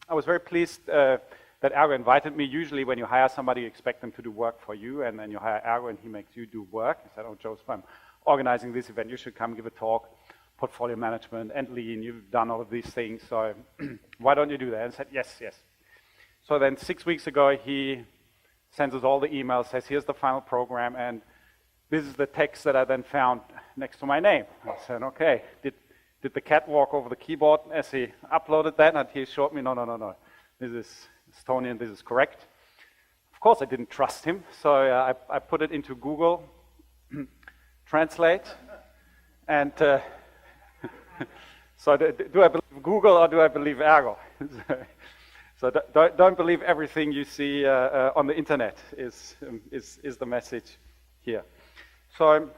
I was very pleased that Ergo invited me. Usually when you hire somebody, you expect them to do work for you, and then you hire Ergo and he makes you do work. I said, oh, Joseph, I'm organizing this event. You should come give a talk, portfolio management and lean. You've done all of these things, so why don't you do that? And I said, yes, yes. So then 6 weeks ago, he sends us all the emails, says, here's the final program, and this is the text that I then found next to my name. I said, okay, did the cat walk over the keyboard as he uploaded that? And he showed me, no. This is Estonian, this is correct. Of course I didn't trust him, so I put it into Google Translate, and so do I believe Google or do I believe Ergo? So don't believe everything you see on the internet is the message here. So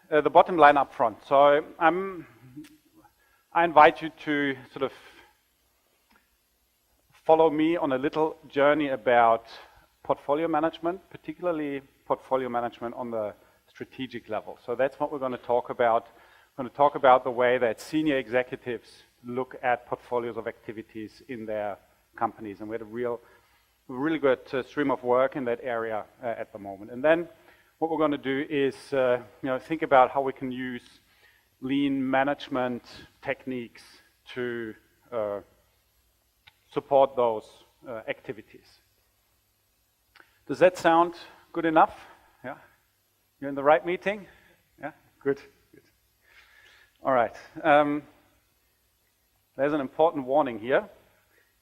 the bottom line up front. So I invite you to sort of follow me on a little journey about portfolio management, particularly portfolio management on the strategic level. So that's what we're going to talk about. We're going to talk about the way that senior executives look at portfolios of activities in their companies, and we had a really good stream of work in that area at the moment. And then what we're going to do is think about how we can use lean management techniques to support those activities. Does that sound good enough? Yeah? You're in the right meeting? Yeah? Good. All right. There's an important warning here.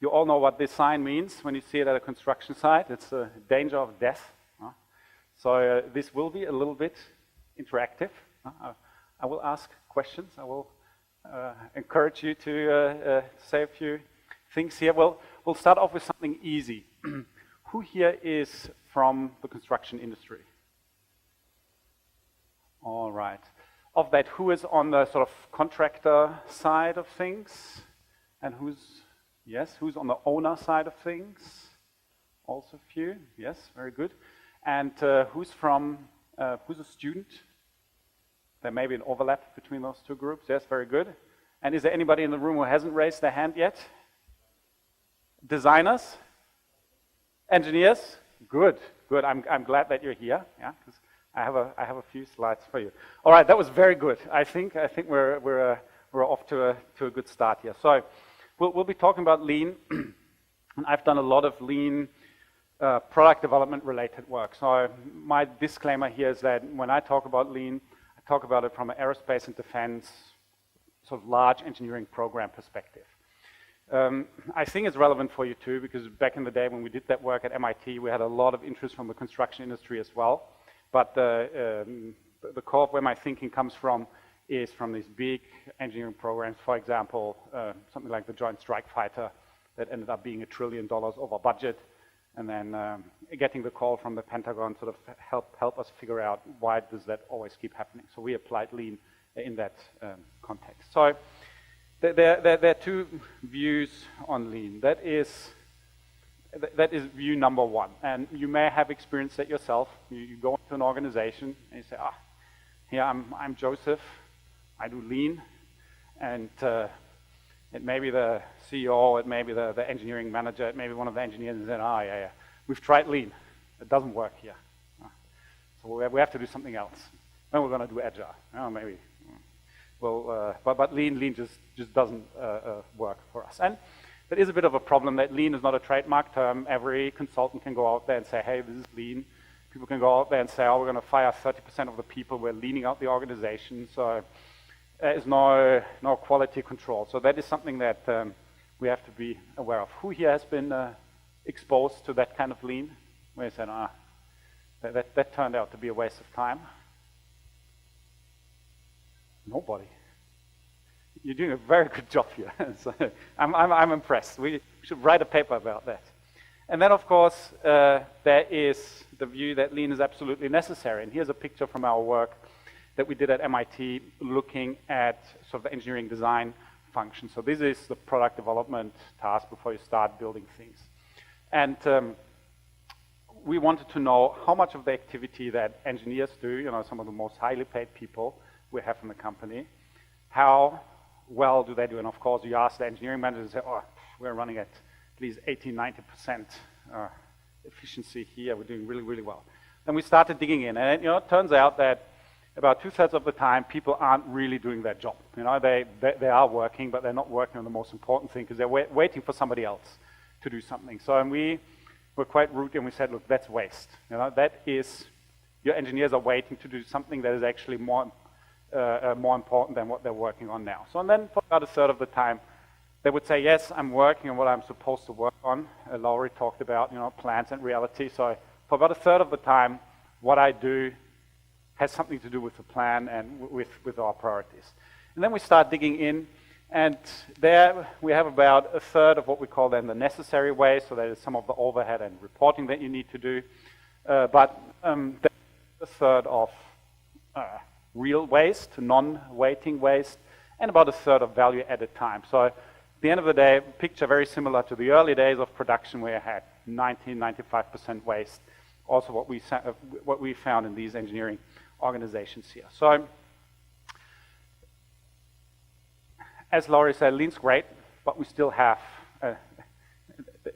You all know what this sign means when you see it at a construction site. It's a danger of death. So this will be a little bit interactive. I will ask questions. I will encourage you to say a few things here. We'll start off with something easy. Who here is from the construction industry? All right. Of that, who is on the sort of contractor side of things? And who's on the owner side of things? Also a few. Yes, very good. And who's a student? There may be an overlap between those two groups. Yes, very good. And is there anybody in the room who hasn't raised their hand yet? Designers? Engineers? Good. I'm glad that you're here. Yeah, because I have a few slides for you. All right, that was very good. I think we're off to a good start here. So we'll be talking about lean, and I've done a lot of lean product development related work. So my disclaimer here is that when I talk about lean, I talk about it from an aerospace and defense sort of large engineering program perspective. I think it's relevant for you too, because back in the day when we did that work at MIT, we had a lot of interest from the construction industry as well. But the core of where my thinking comes from is from these big engineering programs. For example, something like the Joint Strike Fighter that ended up being $1 trillion over budget, and then getting the call from the Pentagon sort of help us figure out why does that always keep happening. So we applied lean in that context. So there are two views on lean. That is view number one, and you may have experienced that yourself. You go into an organization and you say, here I'm Joseph, I do lean, and it may be the CEO, it may be the engineering manager, it may be one of the engineers, and said, yeah, we've tried lean, it doesn't work here. So we have to do something else. Then we're going to do agile, maybe. Well, but lean just doesn't work for us. And that is a bit of a problem that lean is not a trademark term. Every consultant can go out there and say, hey, this is lean. People can go out there and say, we're going to fire 30% of the people. We're leaning out the organization. So there is no quality control. So that is something that we have to be aware of. Who here has been exposed to that kind of lean? Where you said, that turned out to be a waste of time. Nobody. You're doing a very good job here. So I'm impressed. We should write a paper about that. And then, of course, there is the view that lean is absolutely necessary. And here's a picture from our work that we did at MIT looking at sort of the engineering design function. So this is the product development task before you start building things. And we wanted to know how much of the activity that engineers do, some of the most highly paid people we have in the company, how well do they do? And of course, you ask the engineering manager, say, oh, we're running at least 80–90% efficiency here. We're doing really, really well. Then we started digging in, and it turns out that about 2/3 of the time, people aren't really doing their job. They are working, but they're not working on the most important thing because they're waiting for somebody else to do something. So, and we were quite rude, and we said, look, that's waste. That is, your engineers are waiting to do something that is actually more important than what they're working on now. So, and then for about 1/3 of the time, they would say, yes, I'm working on what I'm supposed to work on. Laurie talked about, plans and reality. So for about 1/3 of the time, what I do has something to do with the plan and with our priorities. And then we start digging in, and there we have about 1/3 of what we call then the necessary waste, so that is some of the overhead and reporting that you need to do, but then 1/3 of real waste, non-waiting waste, and about 1/3 of value-added time. So at the end of the day, picture very similar to the early days of production where I had 90–95% waste, also what we found in these engineering organizations here. So, as Laurie said, lean's great, but we still have,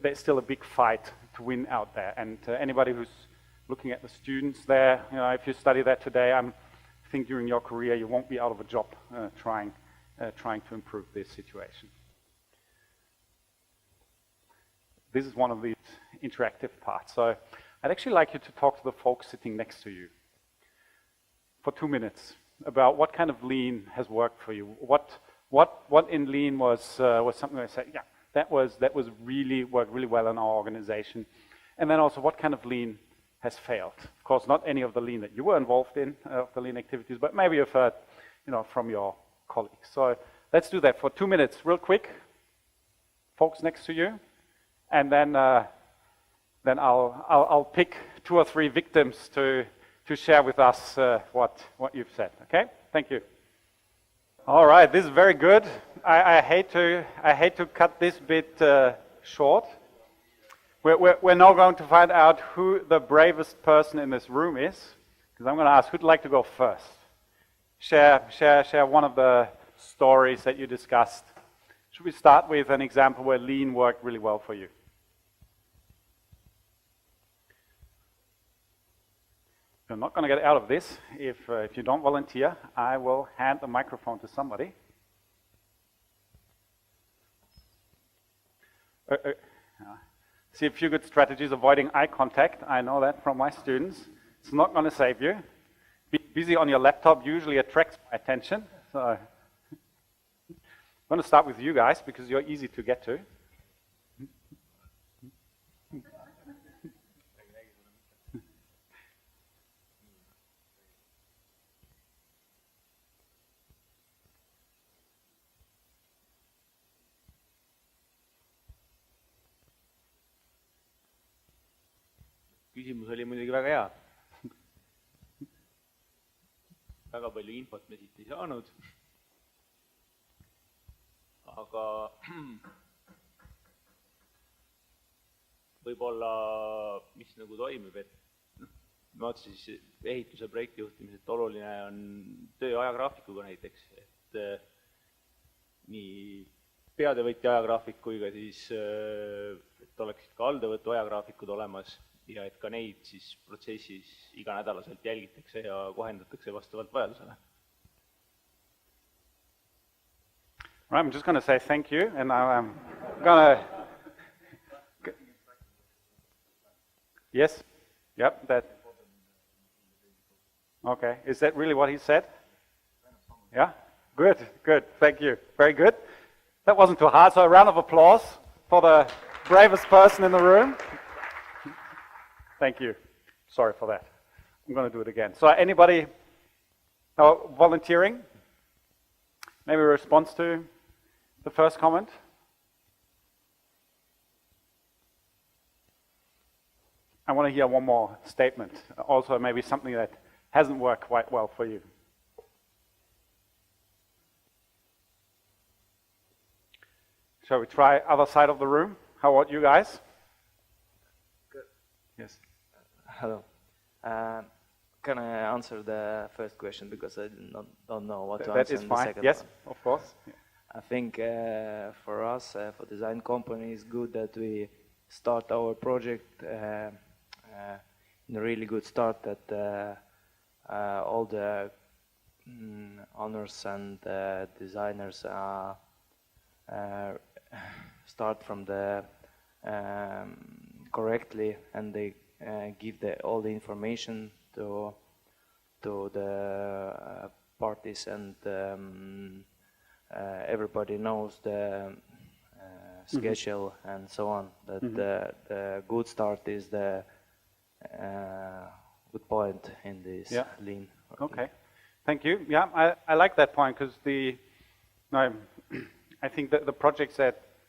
there's still a big fight to win out there. And anybody who's looking at the students there, if you study that today, I think during your career you won't be out of a job trying to improve this situation. This is one of these interactive parts. So I'd actually like you to talk to the folks sitting next to you for 2 minutes about what kind of lean has worked for you. What in lean was something I said, yeah, that was really worked really well in our organization. And then also what kind of lean has failed. Of course, not any of the lean that you were involved in, the lean activities, but maybe you've heard, from your colleagues. So let's do that for 2 minutes, real quick. Folks next to you, and then I'll pick 2 or 3 victims to share with us what you've said. Okay? Thank you. All right, this is very good. I hate to cut this bit short. We're now going to find out who the bravest person in this room is, because I'm going to ask who'd like to go first. Share one of the stories that you discussed. Should we start with an example where lean worked really well for you? You're not going to get out of this if you don't volunteer. I will hand the microphone to somebody. See a few good strategies, avoiding eye contact. I know that from my students. It's not going to save you. Being busy on your laptop usually attracts my attention. So I'm going to start with you guys because you're easy to get to. Küsimus oli muidugi väga hea. Väga palju infot me siit ei saanud. Aga võib-olla mis nagu toimib, et ma vaatasin siis ehituse projekti juhtimisel, et oluline on töö ajagraafikuga näiteks, et nii peatevõtja ajagraafik kui ka siis, et oleksid ka alltöövõtu ajagraafikud olemas ja et ka neid siis protsessis iganädalaselt jälgitakse ja kohendatakse vastavalt vajadusele. Right, I'm just going to say thank you, and I'm going to... Yes? Yep, that... Okay, is that really what he said? Yeah? Good, thank you. Very good. That wasn't too hard, so a round of applause for the bravest person in the room. Thank you. Sorry for that. I'm going to do it again. So anybody volunteering? Maybe a response to the first comment? I want to hear one more statement. Also maybe something that hasn't worked quite well for you. Shall we try other side of the room? How about you guys? Good. Yes. Hello. Can I answer the first question because I don't know what to answer in the second one? Yes, of course. I think for us, for design company, it's good that we start our project in a really good start, that all the owners and designers start from the correctly, and they give all the information to the parties, and everybody knows the schedule and so on. That the good start is the good point in this lean. Okay, thank you. Yeah, I like that point, because I think that the projects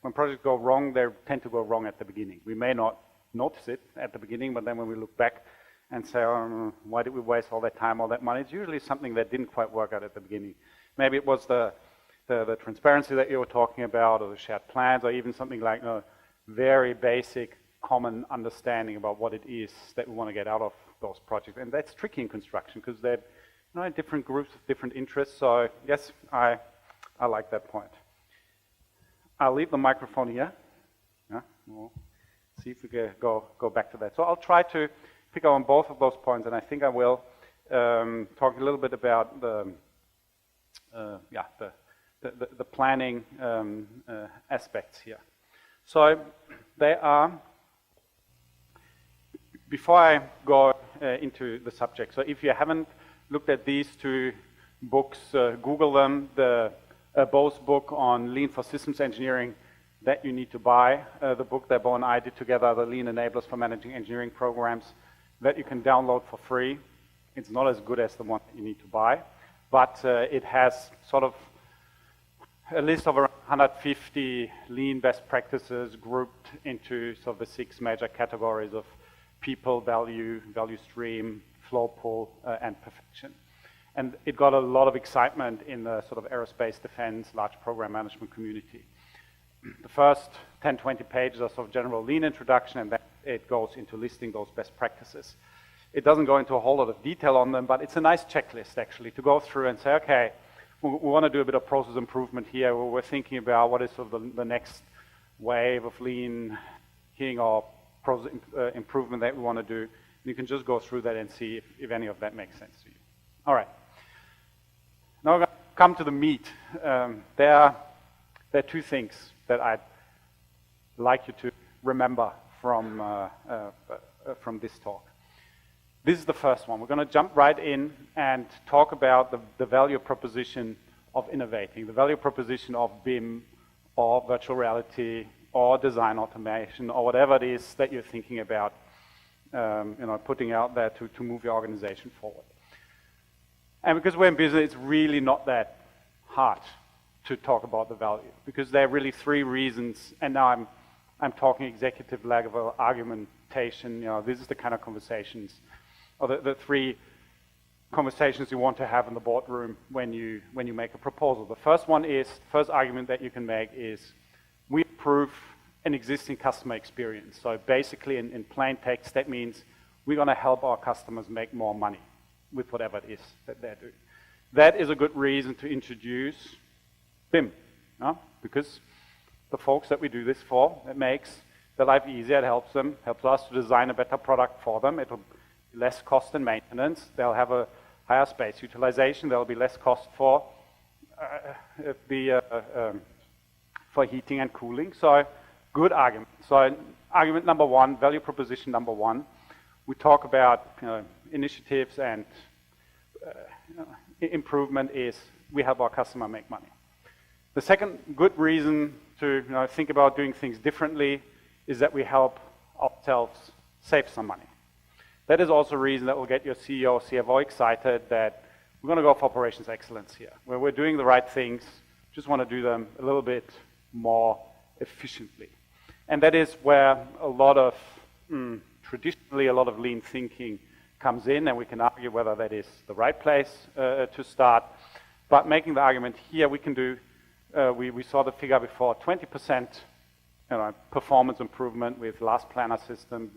when projects go wrong, they tend to go wrong at the beginning. We may not notice it at the beginning, but then when we look back and say, oh, why did we waste all that time, all that money? It's usually something that didn't quite work out at the beginning. Maybe it was the transparency that you were talking about, or the shared plans, or even something like a very basic common understanding about what it is that we want to get out of those projects. And that's tricky in construction, because they're different groups with different interests. So yes, I like that point. I'll leave the microphone here. Yeah, we'll see if we can go back to that. So I'll try to pick up on both of those points, and I think I will talk a little bit about the planning aspects here. So they are, before I go into the subject, so if you haven't looked at these two books, Google them. The Bo's book on Lean for Systems Engineering, that you need to buy. The book that Bo and I did together, the Lean Enablers for Managing Engineering Programs, that you can download for free. It's not as good as the one that you need to buy, but it has sort of a list of around 150 lean best practices grouped into sort of the 6 major categories of people, value stream, flow pool, and perfection. And it got a lot of excitement in the sort of aerospace defense, large program management community. The first 10, 20 pages are sort of general lean introduction, and then it goes into listing those best practices. It doesn't go into a whole lot of detail on them, but it's a nice checklist actually to go through and say, okay, we want to do a bit of process improvement here. We're thinking about what is sort of the next wave of lean thinking or process improvement that we want to do. And you can just go through that and see if any of that makes sense to you. All right. Now we're going to come to the meat. There are 2 things that I'd like you to remember from this talk. This is the first one. We're going to jump right in and talk about the value proposition of innovating, the value proposition of BIM or virtual reality or design automation or whatever it is that you're thinking about putting out there to move your organization forward. And because we're in business, it's really not that hard to talk about the value, because there are really 3 reasons, and now I'm talking executive level argumentation. This is the kind of conversations, or the 3 conversations you want to have in the boardroom when you make a proposal. The first argument that you can make is, we improve an existing customer experience. So basically, in plain text, that means we're going to help our customers make more money with whatever it is that they're doing. That is a good reason to introduce BIM, because the folks that we do this for, it makes their life easier, it helps us to design a better product for them. It'll be less cost and maintenance. They'll have a higher space utilization. There'll be less cost for heating and cooling. So, good argument. So, argument number 1, value proposition number 1. We talk about initiatives and improvement is we help our customer make money. The second good reason to think about doing things differently is that we help ourselves save some money. That is also a reason that will get your CEO or CFO excited that we're going to go for operations excellence here, where we're doing the right things, just want to do them a little bit more efficiently. And that is where traditionally a lot of lean thinking comes in, and we can argue whether that is the right place to start. But making the argument here, we can do, we saw the figure before, 20% performance improvement with last planner system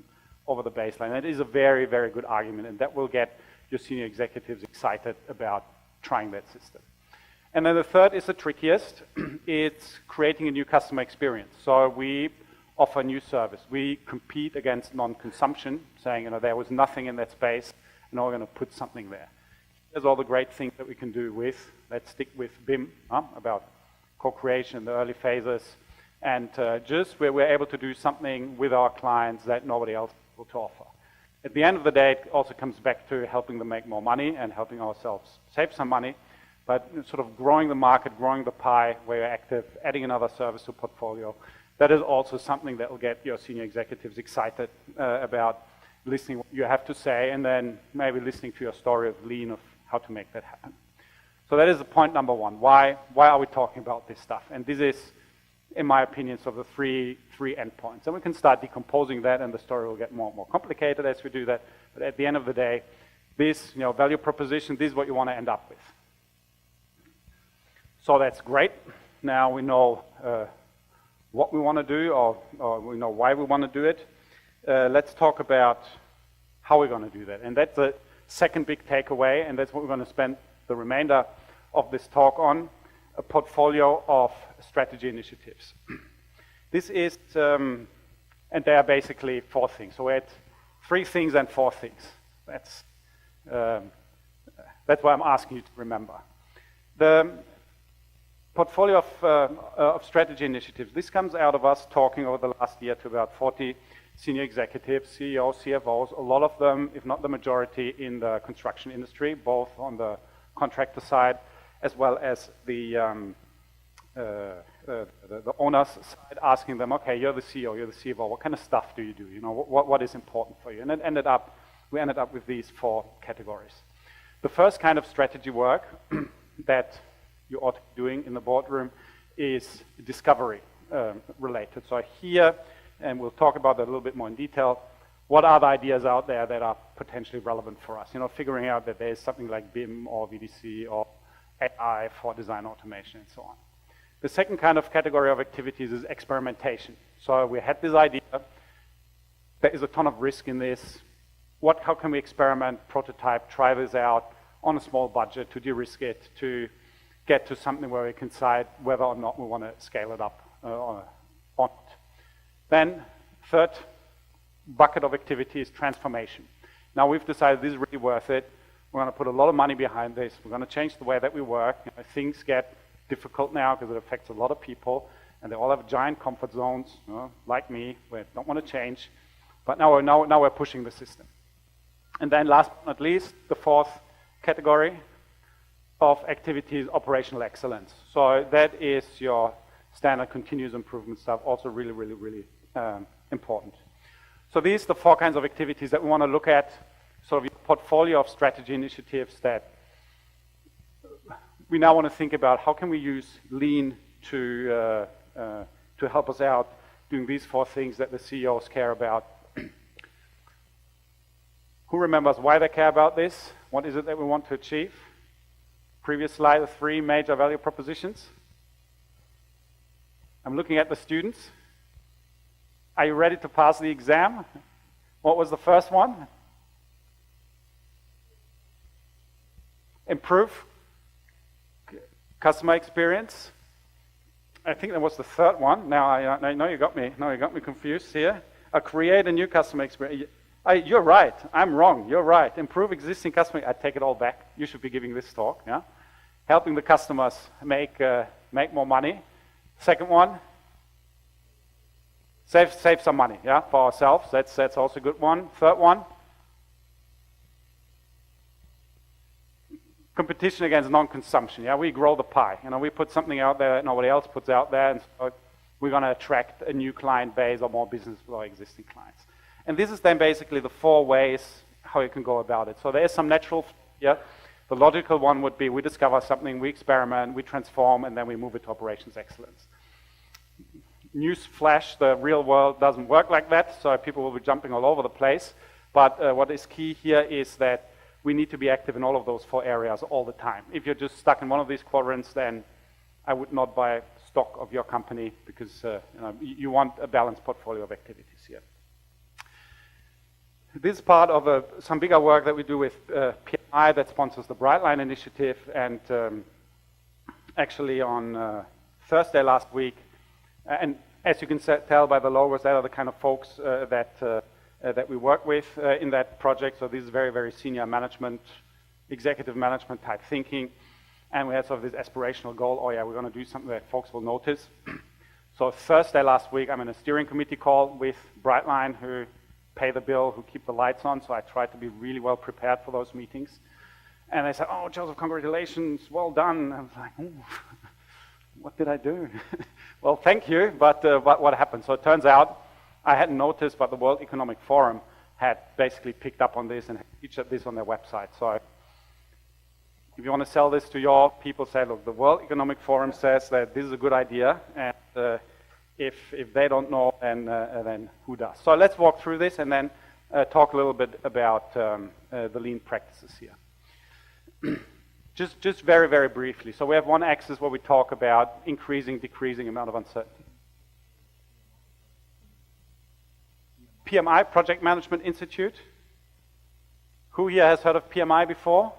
over the baseline. That is a very, very good argument, and that will get your senior executives excited about trying that system. And then the third is the trickiest. It's creating a new customer experience. So we offer a new service. We compete against non-consumption, saying, there was nothing in that space, and now we're going to put something there. There's all the great things that we can do with, let's stick with BIM, about co-creation in the early phases, and just where we're able to do something with our clients that nobody else is able to offer. At the end of the day, it also comes back to helping them make more money and helping ourselves save some money, but sort of growing the market, growing the pie where you're active, adding another service to portfolio. That is also something that will get your senior executives excited about listening what you have to say, and then maybe listening to your story of lean, of how to make that happen. So that is the point number one. Why are we talking about this stuff? And this is, in my opinion, sort of the three endpoints. And we can start decomposing that, and the story will get more and more complicated as we do that. But at the end of the day, this value proposition, this is what you want to end up with. So that's great. Now we know what we want to do, or we know why we want to do it. Let's talk about how we're going to do that. And that's the second big takeaway, and that's what we're going to spend the remainder of this talk on, a portfolio of strategy initiatives. This is, and they are basically four things. So we're at 3 things and 4 things. That's what I'm asking you to remember. The portfolio of strategy initiatives, this comes out of us talking over the last year to about 40 senior executives, CEOs, CFOs, a lot of them, if not the majority, in the construction industry, both on the contractor side as well as the owner's side, asking them, okay, you're the CEO, you're the CFO, what kind of stuff do you do? What is important for you? And we ended up with these 4 categories. The first kind of strategy work that you ought to be doing in the boardroom is discovery related. So here, and we'll talk about that a little bit more in detail, what are the ideas out there that are potentially relevant for us? Figuring out that there's something like BIM or VDC or AI for design automation and so on. The second kind of category of activities is experimentation. So we had this idea, there is a ton of risk in this. How can we experiment, prototype, try this out on a small budget to de-risk it, to get to something where we can decide whether or not we want to scale it up on it. Then, third bucket of activity is transformation. Now we've decided this is really worth it. We're going to put a lot of money behind this. We're going to change the way that we work. Things get difficult now because it affects a lot of people, and they all have giant comfort zones, like me, where they don't want to change. But now we're pushing the system. And then last but not least, the 4th category of activities, operational excellence. So that is your standard continuous improvement stuff, also really, really, really important. So these are the 4 kinds of activities that we want to look at, sort of your portfolio of strategy initiatives that we now want to think about. How can we use lean to help us out doing these 4 things that the CEOs care about? Who remembers why they care about this? What is it that we want to achieve? Previous slide, the 3 major value propositions. I'm looking at the students. Are you ready to pass the exam? What was the first one? Improve customer experience. I think that was the 3rd one. Now I know you got me. Now you got me confused here. Create a new customer experience. You're right. I'm wrong. You're right. Improve existing customer. I take it all back. You should be giving this talk. Yeah, helping the customers make more money. Second one. Save some money. Yeah, for ourselves. That's also a good one. Third one. Competition against non-consumption. Yeah, we grow the pie. We put something out there that nobody else puts out there, and so we're going to attract a new client base or more business with our existing clients. And this is then basically the 4 ways how you can go about it. So there is some natural, yeah. The logical one would be we discover something, we experiment, we transform, and then we move it to operations excellence. News flash, the real world doesn't work like that, so people will be jumping all over the place. But what is key here is that we need to be active in all of those 4 areas all the time. If you're just stuck in one of these quadrants, then I would not buy stock of your company, because you want a balanced portfolio of activities here. This is part of some bigger work that we do with PMI that sponsors the Brightline initiative, and actually on Thursday last week, and as you can tell by the logos, that are the kind of folks that we work with in that project. So this is very, very senior management, executive management type thinking. And we had sort of this aspirational goal, oh yeah, we're going to do something that folks will notice. So Thursday last week, I'm in a steering committee call with Brightline, who pay the bill, who keep the lights on. So I tried to be really well prepared for those meetings. And they said, oh, Joseph, congratulations, well done. I was like, ooh, what did I do? Well, thank you, but what happened? So it turns out, I hadn't noticed, but the World Economic Forum had basically picked up on this and featured this on their website. So if you want to sell this to your people, say, look, the World Economic Forum says that this is a good idea, and if they don't know, then who does? So let's walk through this and then talk a little bit about the lean practices here. Just very, very briefly. So we have one axis where we talk about increasing, decreasing amount of uncertainty. PMI, Project Management Institute. Who here has heard of PMI before?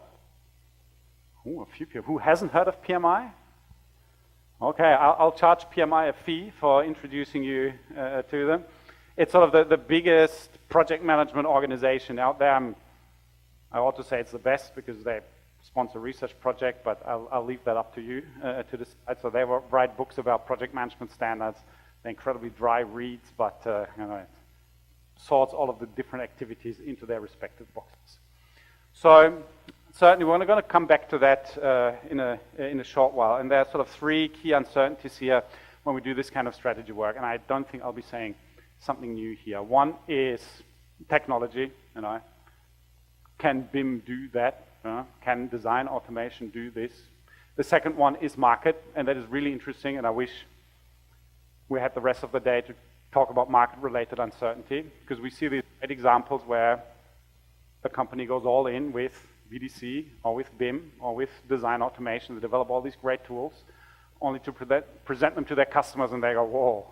Ooh, a few people. Who hasn't heard of PMI? Okay, I'll charge PMI a fee for introducing you to them. It's sort of the biggest project management organization out there. I ought to say it's the best because they sponsor a research project, but I'll leave that up to you to decide. So they write books about project management standards. They're incredibly dry reads, but it sorts all of the different activities into their respective boxes. So certainly we're going to come back to that in a short while. And there are sort of three key uncertainties here when we do this kind of strategy work. And I don't think I'll be saying something new here. One is technology. Can BIM do that? Can design automation do this? The second one is market, and that is really interesting, and I wish we had the rest of the day to talk about market-related uncertainty, because we see these great examples where the company goes all in with VDC, or with BIM, or with design automation. They develop all these great tools, only to present them to their customers, and they go, whoa,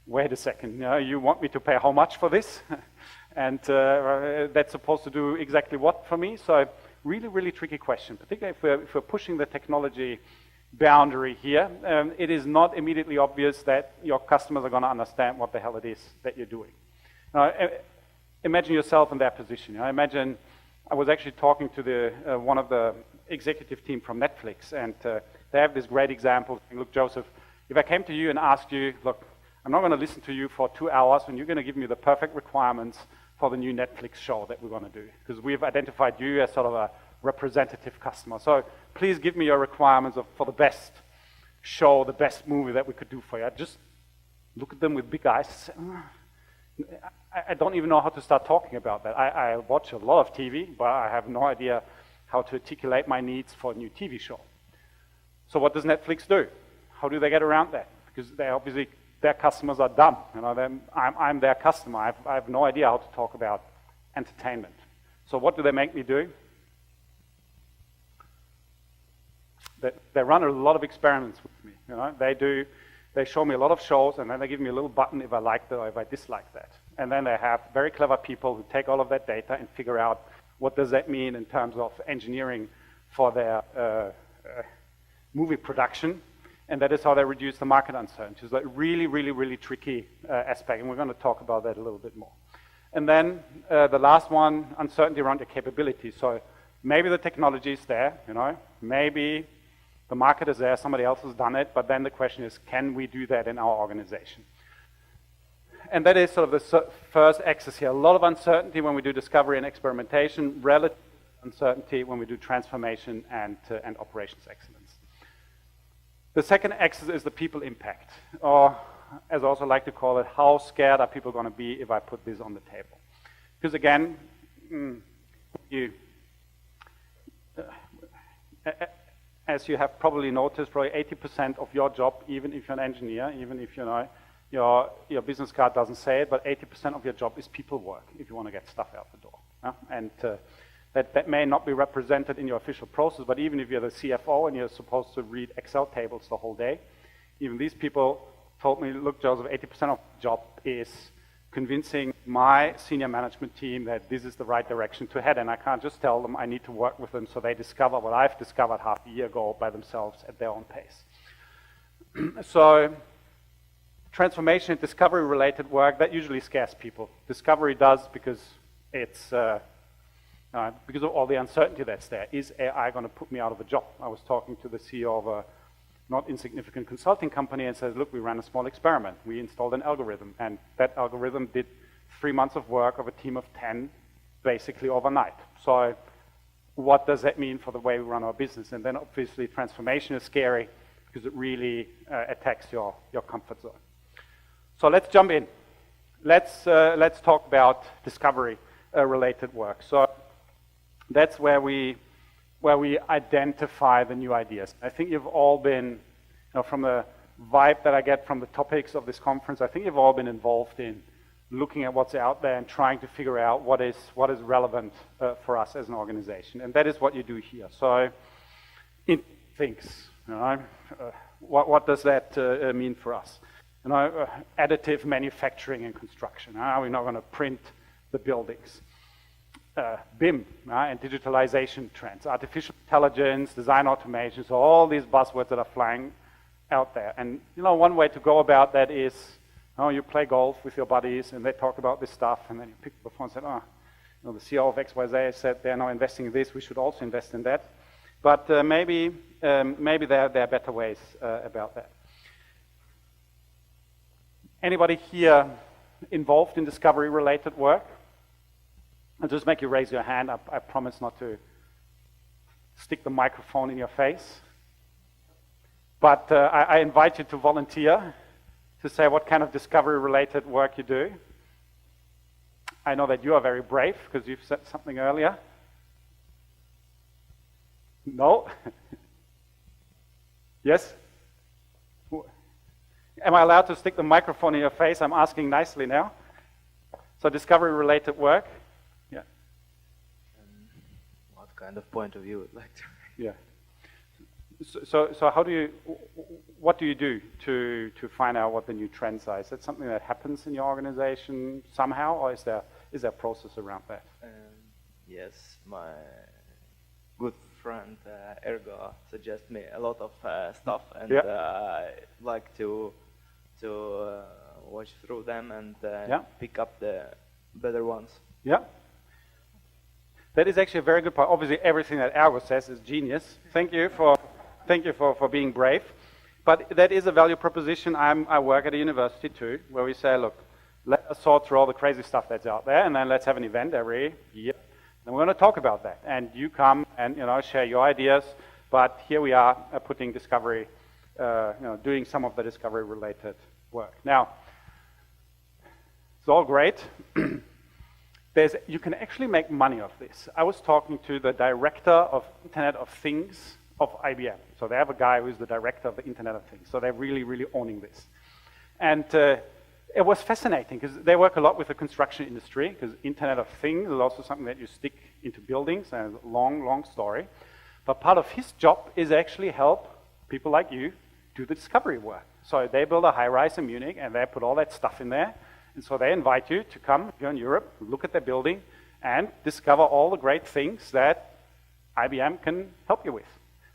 wait a second, you want me to pay how much for this? And that's supposed to do exactly what for me? So really, really tricky question, particularly if we're pushing the technology boundary here. It is not immediately obvious that your customers are going to understand what the hell it is that you're doing. Now, imagine yourself in that position. Imagine I was actually talking to one of the executive team from Netflix, and they have this great example. Look, Joseph, if I came to you and asked you, look, I'm not going to listen to you for 2 hours, and you're going to give me the perfect requirements for the new Netflix show that we're going to do, because we've identified you as sort of a representative customer. So please give me your requirements for the best show, the best movie that we could do for you. I'd just look at them with big eyes and say, I don't even know how to start talking about that. I watch a lot of TV, but I have no idea how to articulate my needs for a new TV show. So what does Netflix do? How do they get around that? Because they obviously, their customers are dumb. I'm their customer. I have no idea how to talk about entertainment. So what do they make me do? They run a lot of experiments with me. They show me a lot of shows, and then they give me a little button if I like that or if I dislike that. And then they have very clever people who take all of that data and figure out what does that mean in terms of engineering for their movie production. And that is how they reduce the market uncertainty. It's a really, really, really tricky aspect, and we're going to talk about that a little bit more. And then the last one, uncertainty around your capabilities. So maybe the technology is there, maybe the market is there, somebody else has done it, but then the question is, can we do that in our organization? And that is sort of the first axis here. A lot of uncertainty when we do discovery and experimentation, relative uncertainty when we do transformation and operations excellence. The second axis is the people impact, or as I also like to call it, how scared are people going to be if I put this on the table? Because again, as you have probably noticed, probably 80% of your job, even if you're an engineer, even if your business card doesn't say it, but 80% of your job is people work if you want to get stuff out the door. And that may not be represented in your official process, but even if you're the CFO and you're supposed to read Excel tables the whole day, even these people told me, look, Joseph, 80% of the job is convincing my senior management team that this is the right direction to head, and I can't just tell them. I need to work with them so they discover what I've discovered half a year ago by themselves at their own pace. So transformation and discovery related work, that usually scares people. Discovery does because it's because of all the uncertainty that's there. Is AI going to put me out of a job? I was talking to the CEO of a not insignificant consulting company and says, look, we ran a small experiment. We installed an algorithm, and that algorithm did 3 months of work of a team of 10 basically overnight. So what does that mean for the way we run our business? And then obviously transformation is scary because it really attacks your comfort zone. So let's jump in. Let's talk about discovery related work. So that's where we identify the new ideas. I think you've all been, from the vibe that I get from the topics of this conference, I think you've all been involved in looking at what's out there and trying to figure out what is relevant for us as an organization. And that is what you do here. So it thinks, what does that mean for us? Additive manufacturing and construction. We're not going to print the buildings. BIM and digitalization trends, artificial intelligence, design automation, so all these buzzwords that are flying out there. And one way to go about that is, you play golf with your buddies and they talk about this stuff, and then you pick up the phone and say, the CEO of XYZ said they're now investing in this, we should also invest in that. But maybe there are better ways about that. Anybody here involved in discovery-related work? I'll just make you raise your hand. I promise not to stick the microphone in your face. But I invite you to volunteer to say what kind of discovery-related work you do. I know that you are very brave because you've said something earlier. No? Yes? Am I allowed to stick the microphone in your face? I'm asking nicely now. So discovery-related work. Yeah. What kind of point of view would like to? Yeah. So what do you do to find out what the new trends are? Is that something that happens in your organization somehow, or is there a process around that? Yes, my good friend Ergo suggests me a lot of stuff, and I like to watch through them and pick up the better ones. Yeah. That is actually a very good point. Obviously, everything that Ergo says is genius. Thank you for being brave. But that is a value proposition. I work at a university too, where we say, look, let us sort through all the crazy stuff that's out there, and then let's have an event every year. And we're going to talk about that. And you come and share your ideas. But here we are putting discovery, doing some of the discovery-related work. Now, it's all great. You can actually make money off this. I was talking to the director of Internet of Things of IBM. So they have a guy who's the director of the Internet of Things. So they're really, really owning this. And it was fascinating because they work a lot with the construction industry, because Internet of Things is also something that you stick into buildings, and a long, long story. But part of his job is actually help people like you do the discovery work. So they build a high-rise in Munich, and they put all that stuff in there. And so they invite you to come here in Europe, look at their building, and discover all the great things that IBM can help you with.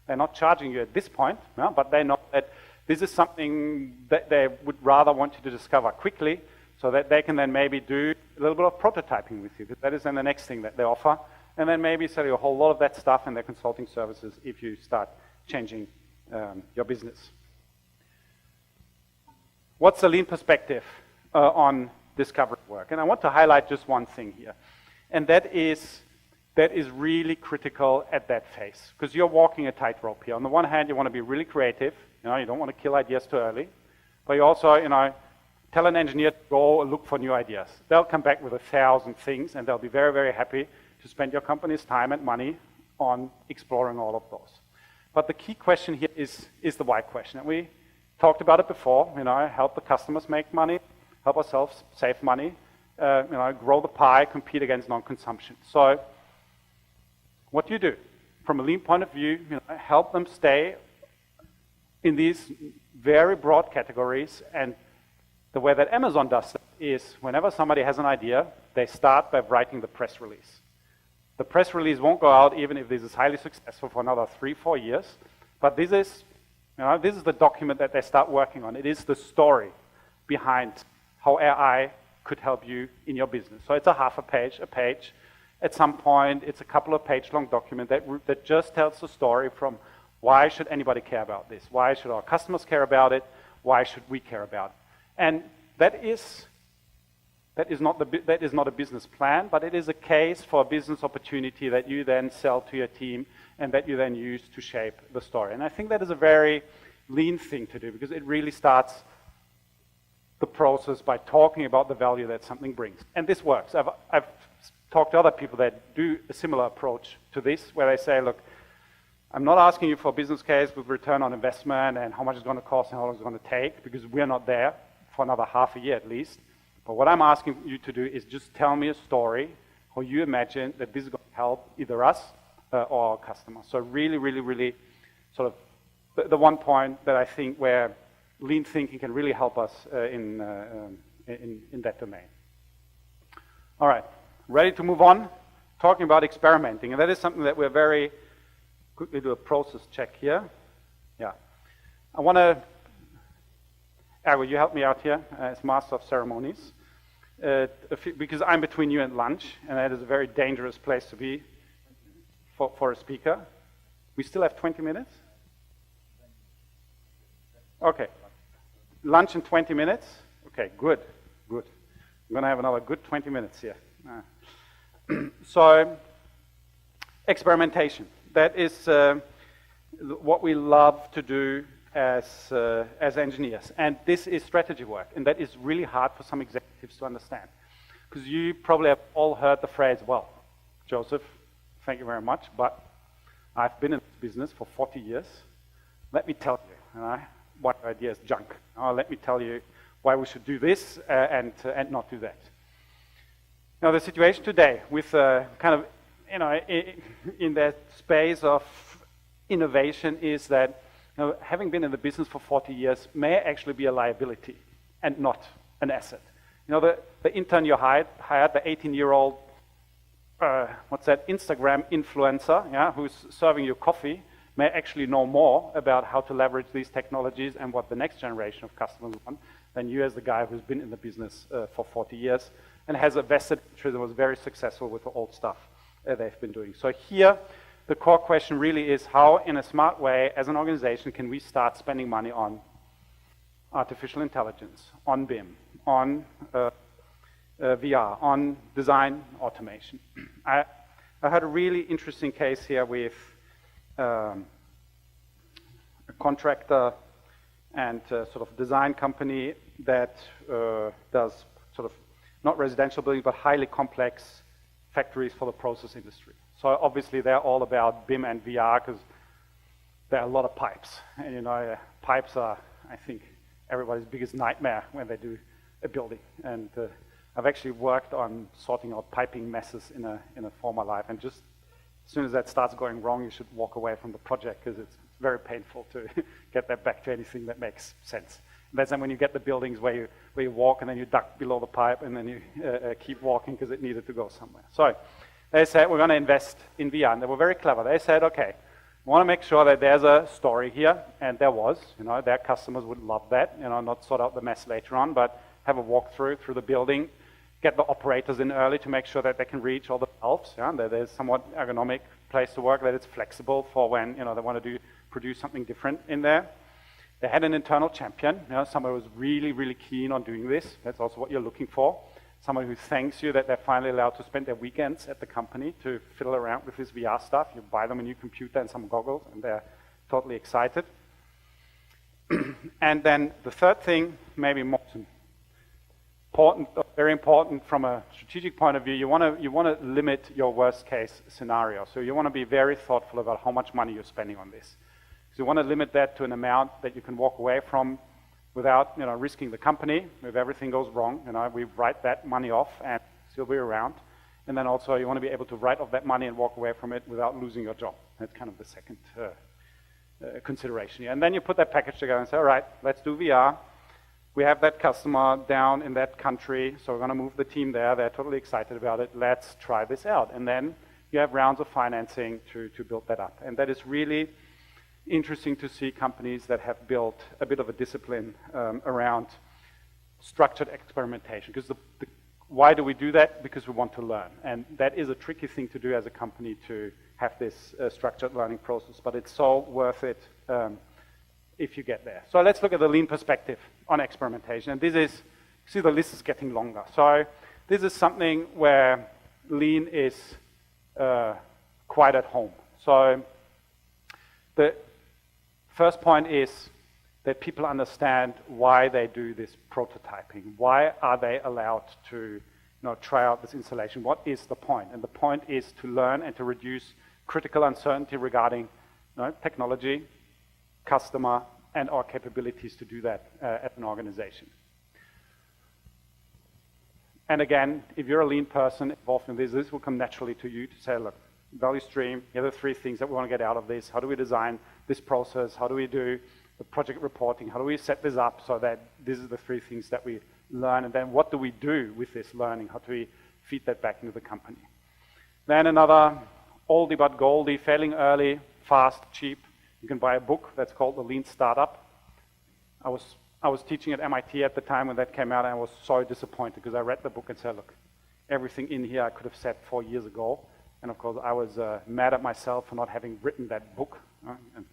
They're not charging you at this point, but they know that this is something that they would rather want you to discover quickly, so that they can then maybe do a little bit of prototyping with you. That is then the next thing that they offer. And then maybe sell you a whole lot of that stuff in their consulting services if you start changing your business. What's the lean perspective on discovery work? And I want to highlight just one thing here. And that is really critical at that phase, because you're walking a tightrope here. On the one hand, you want to be really creative. You don't want to kill ideas too early. But you also, tell an engineer to go look for new ideas. They'll come back with 1,000 things, and they'll be very, very happy to spend your company's time and money on exploring all of those. But the key question here is the why question. And we talked about it before. Help the customers make money, help ourselves save money, grow the pie, compete against non-consumption. So what do you do? From a lean point of view, help them stay in these very broad categories and the way that Amazon does that is whenever somebody has an idea, they start by writing the press release. The press release won't go out even if this is highly successful for another 3-4 years, but this is the document that they start working on. It is the story behind how AI could help you in your business. So it's a half a page. At some point, it's a couple of page-long document that just tells the story from why should anybody care about this? Why should our customers care about it? Why should we care about it? And that is not a business plan, but it is a case for a business opportunity that you then sell to your team and that you then use to shape the story. And I think that is a very lean thing to do because it really starts the process by talking about the value that something brings. And this works. I've talked to other people that do a similar approach to this, where they say, look, I'm not asking you for a business case with return on investment and how much it's going to cost and how long it's going to take, because we're not there for another half a year at least. But what I'm asking you to do is just tell me a story how you imagine that this is going to help either us or our customers. So really, really, really sort of the one point that I think where lean thinking can really help us in that domain. All right, ready to move on? Talking about experimenting, and that is something that we're very quickly do a process check here. Yeah, I want to. Will you help me out here as master of ceremonies? Because I'm between you and lunch, and that is a very dangerous place to be for a speaker. We still have 20 minutes? Okay. Lunch in 20 minutes? Okay, good. I'm going to have another good 20 minutes here. So, experimentation. That is what we love to do as engineers. And this is strategy work, and that is really hard for some executives to understand. Because you probably have all heard the phrase, well, Joseph, thank you very much, but I've been in this business for 40 years. Let me tell you, why your idea is junk. Let me tell you why we should do this and not do that. Now, the situation today with kind of, in that space of innovation is that having been in the business for 40 years may actually be a liability and not an asset. The intern you hired, the 18-year-old, Instagram influencer, who's serving you coffee, may actually know more about how to leverage these technologies and what the next generation of customers want than you as the guy who's been in the business for 40 years and has a vested interest and was very successful with the old stuff they've been doing. So here, the core question really is how, in a smart way, as an organization, can we start spending money on artificial intelligence, on BIM, on VR, on design automation. I had a really interesting case here with a contractor and sort of design company that does sort of not residential buildings, but highly complex factories for the process industry. So obviously they're all about BIM and VR because there are a lot of pipes. And pipes are, I think, everybody's biggest nightmare when they do a building. And I've actually worked on sorting out piping messes in a former life. And just as soon as that starts going wrong, you should walk away from the project because it's very painful to get that back to anything that makes sense. And that's then when you get the buildings where you walk and then you duck below the pipe and then you keep walking because it needed to go somewhere. So they said, we're going to invest in VR. And they were very clever. They said, okay, we want to make sure that there's a story here. And there was. Their customers would love that. Not sort out the mess later on, but have a walkthrough through the building, get the operators in early to make sure that they can reach all the valves. That there's somewhat ergonomic place to work, that it's flexible for when they want to produce something different in there. They had an internal champion, someone who was really, really keen on doing this. That's also what you're looking for. Someone who thanks you that they're finally allowed to spend their weekends at the company to fiddle around with this VR stuff. You buy them a new computer and some goggles, and they're totally excited. And then the third thing, maybe most important, very important from a strategic point of view, you want to limit your worst case scenario. So you want to be very thoughtful about how much money you're spending on this. So you want to limit that to an amount that you can walk away from without risking the company. If everything goes wrong, we write that money off and still be around. And then also you want to be able to write off that money and walk away from it without losing your job. That's kind of the second consideration. And then you put that package together and say, all right, let's do VR. we have that customer down in that country, so we're going to move the team there. They're totally excited about it. Let's try this out. And then you have rounds of financing to build that up. And that is really interesting to see companies that have built a bit of a discipline around structured experimentation. Because why do we do that? Because we want to learn. And that is a tricky thing to do as a company, to have this structured learning process, but it's so worth it if you get there. So let's look at the lean perspective on experimentation. And this is, see, the list is getting longer. So this is something where lean is quite at home. So the first point is that people understand why they do this prototyping. Why are they allowed to try out this installation? What is the point? And the point is to learn and to reduce critical uncertainty regarding technology, customer, and our capabilities to do that at an organization. And again, if you're a lean person involved in this will come naturally to you to say, look, value stream, here are the 3 things that we want to get out of this. How do we design this process? How do we do the project reporting? How do we set this up so that this is the 3 things that we learn? And then what do we do with this learning? How do we feed that back into the company? Then another oldie but goldie, failing early, fast, cheap. You can buy a book that's called The Lean Startup. I was teaching at MIT at the time when that came out, and I was so disappointed because I read the book and said, look, everything in here I could have said 4 years ago. And of course, I was mad at myself for not having written that book. And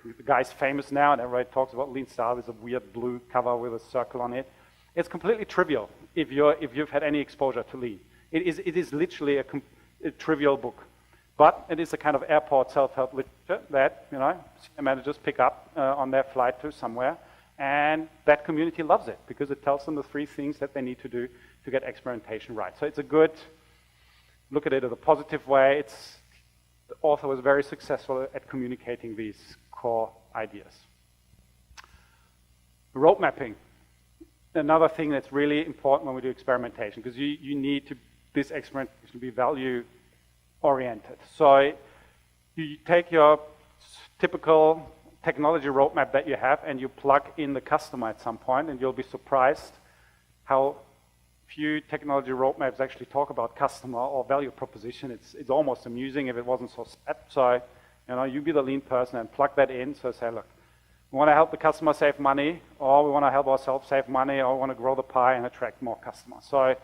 the guy's famous now, and everybody talks about Lean Startup. It's a weird blue cover with a circle on it. It's completely trivial if you've had any exposure to Lean. It is literally a trivial book. But it is a kind of airport self-help literature that senior managers pick up on their flight to somewhere, and that community loves it because it tells them the 3 things that they need to do to get experimentation right. So it's a good look at it in a positive way. The author was very successful at communicating these core ideas. Road mapping, another thing that's really important when we do experimentation, because you need this experimentation to be value oriented. So you take your typical technology roadmap that you have and you plug in the customer at some point, and you'll be surprised how few technology roadmaps actually talk about customer or value proposition. It's almost amusing if it wasn't so sad. So you be the lean person and plug that in. So say, look, we want to help the customer save money, or we want to help ourselves save money, or we want to grow the pie and attract more customers. So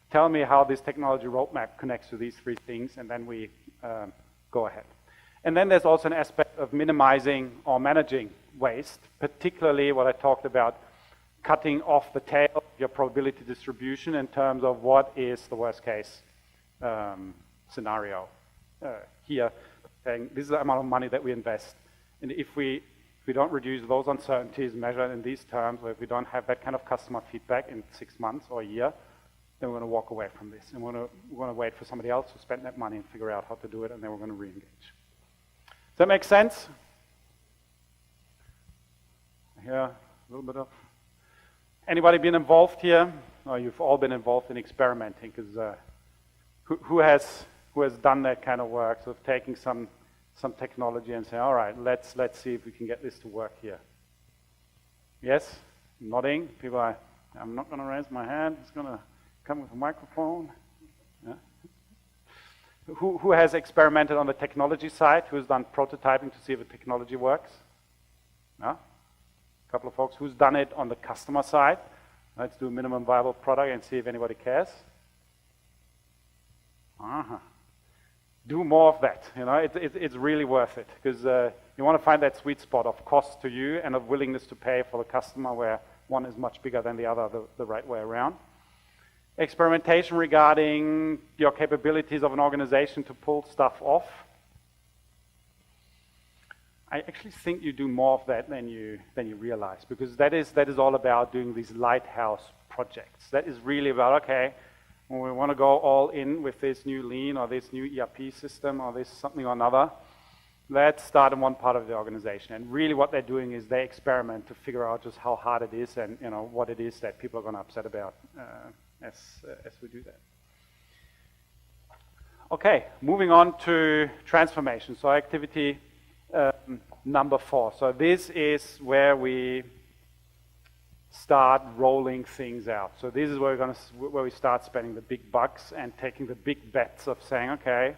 tell me how this technology roadmap connects to these 3 things, and then we go ahead. And then there's also an aspect of minimizing or managing waste, particularly what I talked about, cutting off the tail of your probability distribution in terms of what is the worst case scenario here. Saying this is the amount of money that we invest. And if we don't reduce those uncertainties measured in these terms, or if we don't have that kind of customer feedback in 6 months or a year, then we're going to walk away from this. And we're going to wait for somebody else to spend that money and figure out how to do it, and then we're going to re-engage. Does that make sense? Here, a little bit of... Anybody been involved here? Oh, you've all been involved in experimenting, because who has done that kind of work, so of taking some technology and saying, all right, let's see if we can get this to work here. Yes? Nodding. People are, I'm not going to raise my hand. It's going to come with a microphone. Yeah. Who has experimented on the technology side? Who's done prototyping to see if the technology works? No? A couple of folks. Who's done it on the customer side? Let's do a minimum viable product and see if anybody cares. Do more of that. It's really worth it, because you want to find that sweet spot of cost to you and of willingness to pay for the customer, where one is much bigger than the other, the right way around. Experimentation regarding your capabilities of an organization to pull stuff off. I actually think you do more of that than you realize, because that is all about doing these lighthouse projects. That is really about, okay, when we want to go all in with this new lean or this new ERP system or this something or another, let's start in one part of the organization. And really what they're doing is they experiment to figure out just how hard it is and what it is that people are going to upset about as we do that. Okay, moving on to transformation. So activity number 4. So this is where we start rolling things out. So this is where we start spending the big bucks and taking the big bets of saying, okay,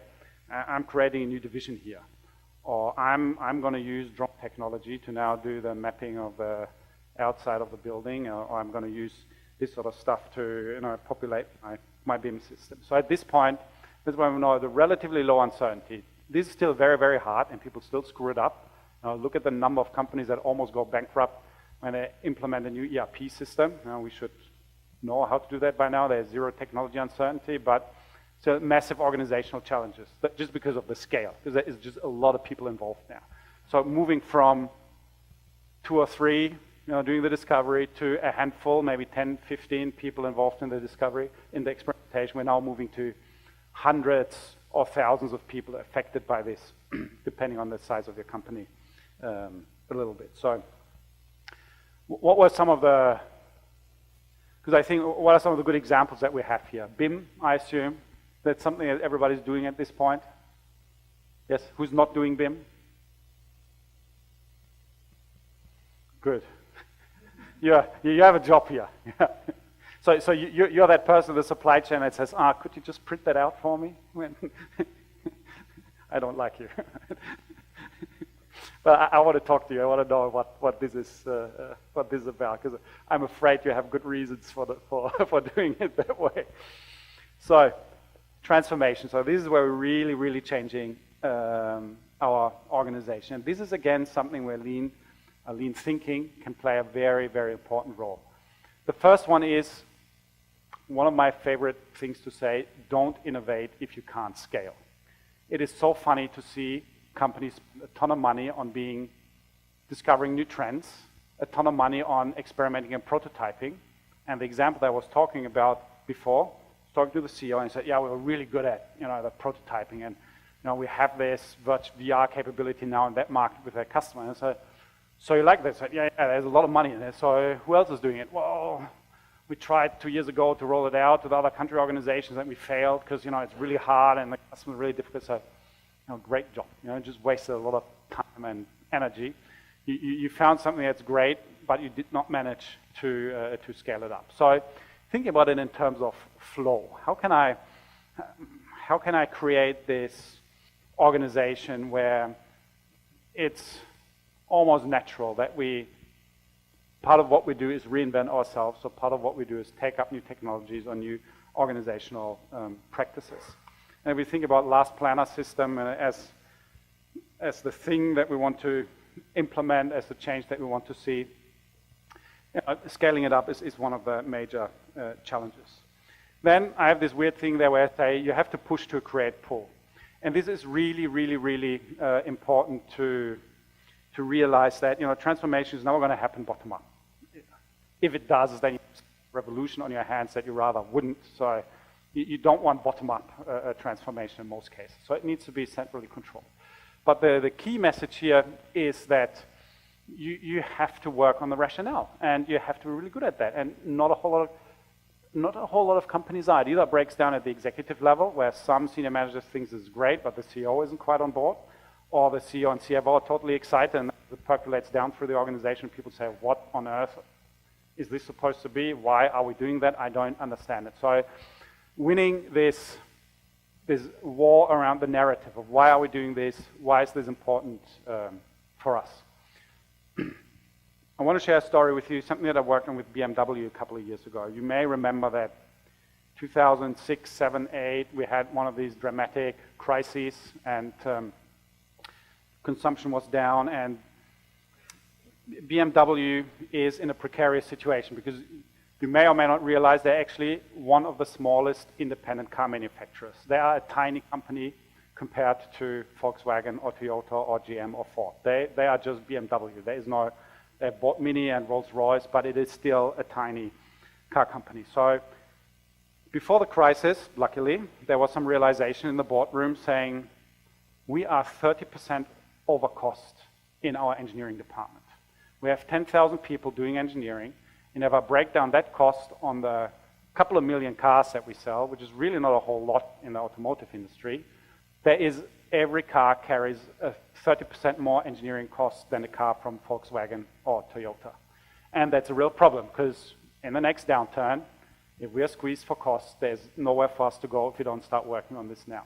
I'm creating a new division here, or I'm going to use drone technology to now do the mapping of the outside of the building, or I'm going to use this sort of stuff to populate my BIM system. So at this point, this is when we know the relatively low uncertainty. This is still very, very hard, and people still screw it up. Look at the number of companies that almost go bankrupt when they implement a new ERP system. We should know how to do that by now. There's zero technology uncertainty, but still massive organizational challenges, just because of the scale, because there is just a lot of people involved now. So moving from 2 or 3 doing the discovery to a handful, maybe 10, 15 people involved in the discovery, in the experimentation, we're now moving to hundreds or thousands of people affected by this, depending on the size of your company a little bit. So what were some of the, because I think, what are some of the good examples that we have here? BIM, I assume, that's something that everybody's doing at this point. Yes, who's not doing BIM? Good. You have a job here. So you're that person in the supply chain that says, could you just print that out for me? I don't like you. But I want to talk to you. I want to know what this is about, because I'm afraid you have good reasons for doing it that way. So transformation. So this is where we're really, really changing our organization. And this is again something where lean thinking can play a very, very important role. The first one is one of my favorite things to say: don't innovate if you can't scale. It is so funny to see companies spend a ton of money on discovering new trends, a ton of money on experimenting and prototyping. And the example that I was talking about before, I was talking to the CEO and he said, yeah, we're really good at the prototyping, and we have this VR capability now in that market with our customer. And I said, so you like this? I said, yeah, there's a lot of money in there. So who else is doing it? Well, we tried 2 years ago to roll it out to the other country organizations, and we failed because it's really hard and the customer is really difficult. So great job. Just wasted a lot of time and energy. You found something that's great, but you did not manage to scale it up. So think about it in terms of flow. How can I create this organization where it's almost natural that part of what we do is reinvent ourselves, so part of what we do is take up new technologies or new organizational practices. And if we think about last planner system as the thing that we want to implement, as the change that we want to see, scaling it up is one of the major challenges. Then I have this weird thing there where I say you have to push to create pull. And this is really, really, really important to realize that transformation is never going to happen bottom up. If it does, then you have a revolution on your hands that you rather wouldn't. So you don't want bottom-up transformation in most cases. So it needs to be centrally controlled. But the key message here is that you have to work on the rationale, and you have to be really good at that. And not a whole lot of companies are. It either breaks down at the executive level, where some senior managers think this is great, but the CEO isn't quite on board, or the CEO and CFO are totally excited, and it percolates down through the organization. People say, what on earth is this supposed to be? Why are we doing that? I don't understand it. So winning this war around the narrative of why are we doing this, why is this important for us. I want to share a story with you, something that I worked on with BMW a couple of years ago. You may remember that 2006, 7, 8, we had one of these dramatic crises, and consumption was down, and BMW is in a precarious situation because you may or may not realize they're actually one of the smallest independent car manufacturers. They are a tiny company compared to Volkswagen or Toyota or GM or Ford. They are just BMW. They bought Mini and Rolls-Royce, but it is still a tiny car company. So before the crisis, luckily, there was some realization in the boardroom saying, we are 30% over cost in our engineering department. We have 10,000 people doing engineering, and if I break down that cost on the couple of million cars that we sell, which is really not a whole lot in the automotive industry, every car carries a 30% more engineering cost than a car from Volkswagen or Toyota. And that's a real problem, because in the next downturn, if we are squeezed for costs, there's nowhere for us to go if we don't start working on this now.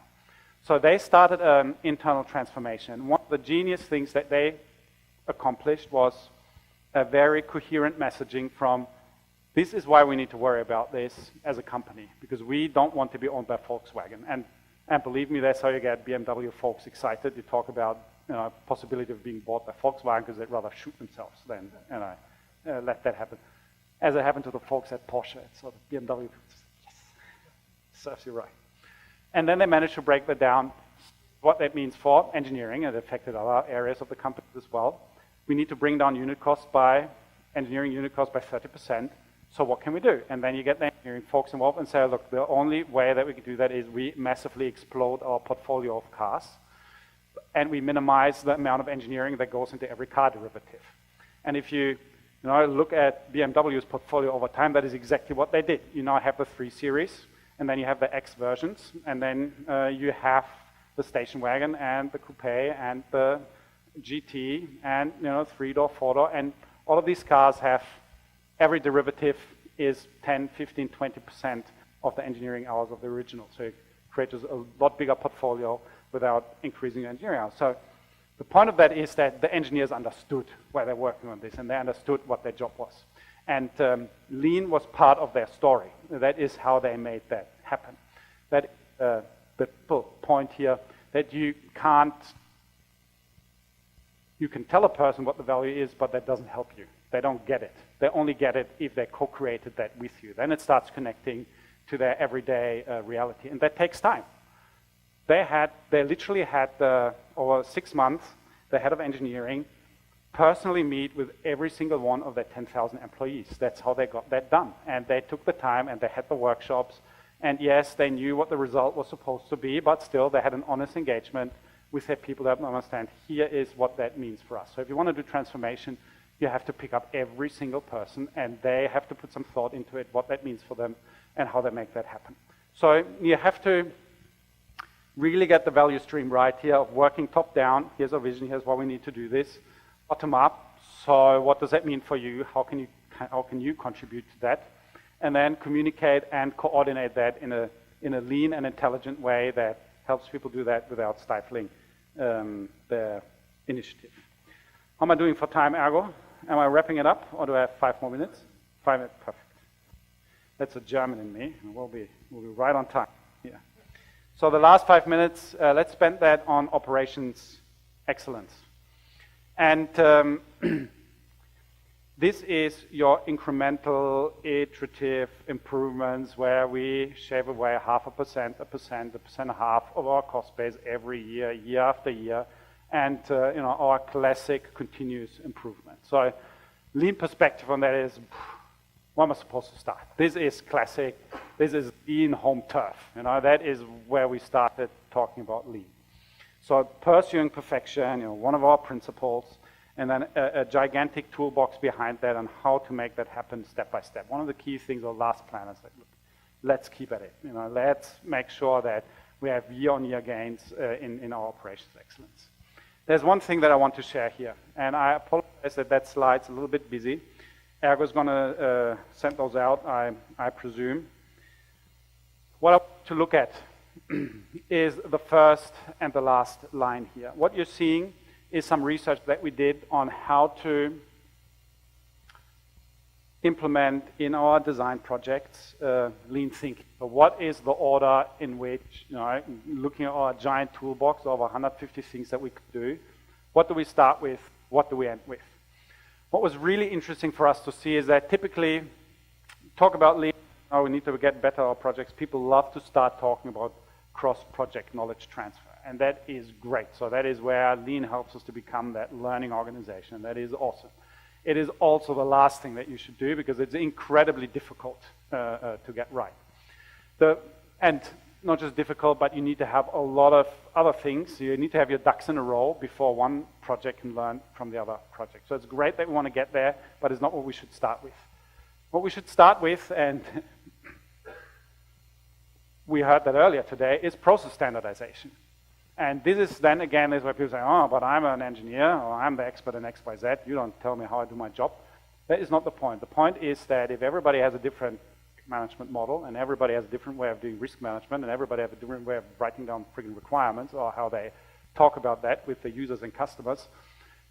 So they started an internal transformation. One of the genius things that they accomplished was a very coherent messaging from, this is why we need to worry about this as a company, because we don't want to be owned by Volkswagen. And believe me, that's how you get BMW folks excited. You talk about possibility of being bought by Volkswagen because they'd rather shoot themselves than let that happen. As it happened to the folks at Porsche, so the BMW, yes, serves you right. And then they managed to break that down, what that means for engineering. It affected other areas of the company as well. We need to bring down engineering unit costs by 30%. So what can we do? And then you get the engineering folks involved and say, look, the only way that we can do that is we massively explode our portfolio of cars, and we minimize the amount of engineering that goes into every car derivative. And if you look at BMW's portfolio over time, that is exactly what they did. You now have the 3 Series, and then you have the X versions, and then you have the station wagon and the coupe and the GT and 3-door, 4-door, and all of these cars have, every derivative is 10, 15, 20% of the engineering hours of the original. So it creates a lot bigger portfolio without increasing the engineering hours. So the point of that is that the engineers understood why they're working on this, and they understood what their job was. And lean was part of their story. That is how they made that happen. That the point here, that you can tell a person what the value is, but that doesn't help you. They don't get it. They only get it if they co-created that with you. Then it starts connecting to their everyday reality, and that takes time. They literally had, over 6 months, the head of engineering personally meet with every single one of their 10,000 employees. That's how they got that done. And they took the time, and they had the workshops, and yes, they knew what the result was supposed to be, but still they had an honest engagement with their people that understand, here is what that means for us. So if you want to do transformation, you have to pick up every single person, and they have to put some thought into it, what that means for them, and how they make that happen. So you have to really get the value stream right here of working top down. Here's our vision, here's why we need to do this. Bottom up, so what does that mean for you? How can you contribute to that? And then communicate and coordinate that in a lean and intelligent way that helps people do that without stifling their initiative. How am I doing for time, Ergo? Am I wrapping it up, or do I have 5 more minutes? 5 minutes, perfect. That's a German in me, and we'll be right on time here. So the last 5 minutes, let's spend that on operations excellence. And this is your incremental, iterative improvements where we shave away 0.5%, 1%, 1.5% of our cost base every year, year after year, and our classic continuous improvement. So lean perspective on that is, where am I supposed to start? This is classic. This is lean home turf. That is where we started talking about lean. So pursuing perfection, one of our principles, and then a gigantic toolbox behind that on how to make that happen step by step. One of the key things of last plan is, let's keep at it. Let's make sure that we have year-on-year gains in our operations excellence. There's one thing that I want to share here, and I apologize that slide's a little bit busy. Ergo's going to send those out, I presume. What I want to look at is the first and the last line here. What you're seeing is some research that we did on how to implement in our design projects lean thinking. So what is the order in which, looking at our giant toolbox, over 150 things that we could do, what do we start with, what do we end with? What was really interesting for us to see is that typically, talk about lean, we need to get better at our projects, people love to start talking about cross-project knowledge transfer, and that is great. So that is where lean helps us to become that learning organization. That is awesome. It is also the last thing that you should do because it's incredibly difficult to get right. And not just difficult, but you need to have a lot of other things. You need to have your ducks in a row before one project can learn from the other project. So it's great that we want to get there, but it's not what we should start with. What we should start with, and we heard that earlier today, is process standardization. And this is then again is where people say, oh, but I'm an engineer, or I'm the expert in X, Y, Z. You don't tell me how I do my job. That is not the point. The point is that if everybody has a different management model and everybody has a different way of doing risk management and everybody has a different way of writing down friggin' requirements or how they talk about that with the users and customers,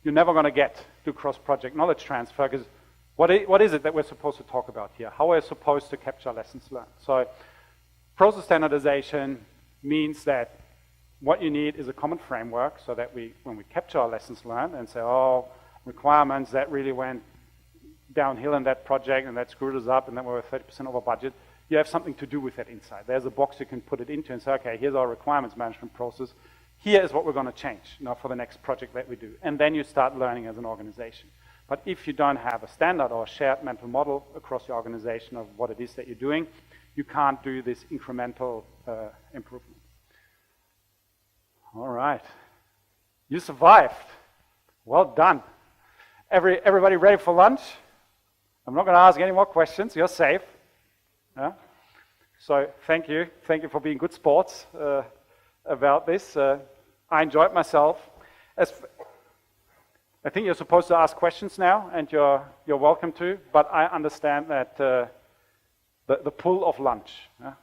you're never going to get to cross-project knowledge transfer, because what is it that we're supposed to talk about here? How are we supposed to capture lessons learned? So process standardization means that what you need is a common framework so that when we capture our lessons learned and say, oh, requirements that really went downhill in that project and that screwed us up and then we were 30% over budget, you have something to do with that inside. There's a box you can put it into and say, okay, here's our requirements management process. Here is what we're going to change for the next project that we do. And then you start learning as an organization. But if you don't have a standard or a shared mental model across your organization of what it is that you're doing, you can't do this incremental improvement. All right. You survived. Well done. Everybody ready for lunch? I'm not going to ask any more questions. You're safe. Yeah? So thank you. Thank you for being good sports about this. I enjoyed myself. I think you're supposed to ask questions now, and you're welcome to. But I understand that the pull of lunch. Yeah?